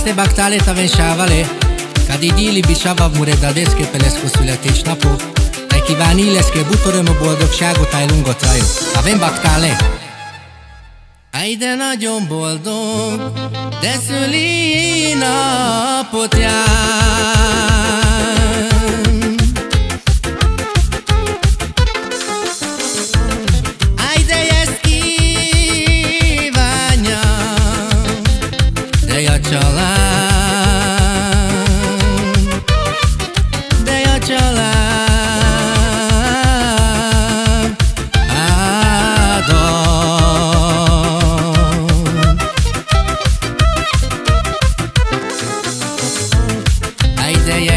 ste baktale ta ven šavale, kad i dili bišava muredadeske pelesku suljateć na po, neki vanileske butoremo boldogságot aj lungot traju. Ta ven baktale. Aj de nagyon boldog, de szüli napot jár. Aj de ezt kívánja, de a család, de a család.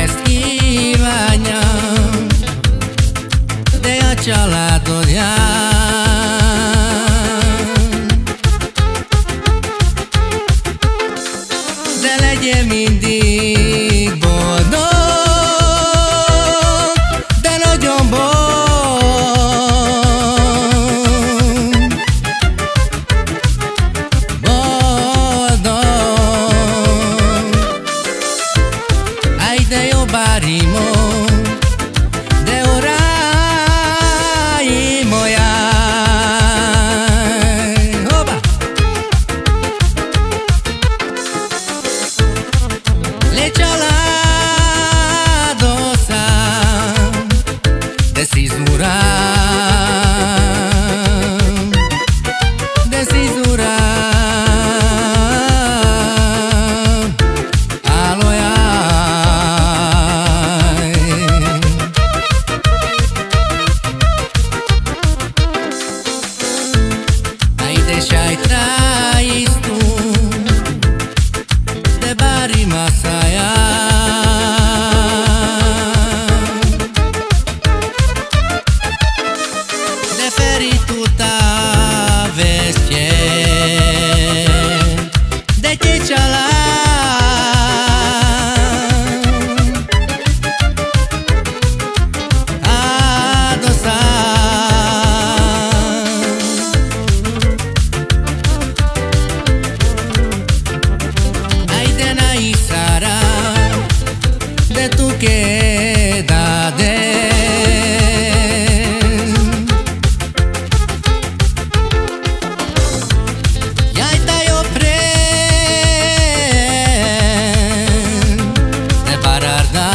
Ezt kívánja, de a családod jár. De legyél mindig boldog, de nagyon boldog. Ai de io barimo, de orai moiai. Oba! Le családosa, de szizura, de szizura. Și-ai trăit tu de barima saia, de feritul ta vestie, de ce cealaltă. De tu quedade, jaj ta jo pren de bararda,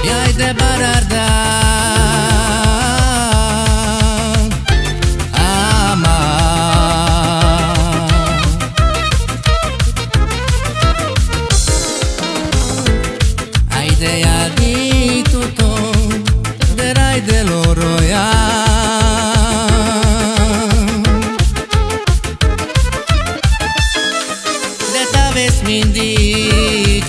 jaj de bararda. De adi tutto, de rai de loro ya. De ta ves mindig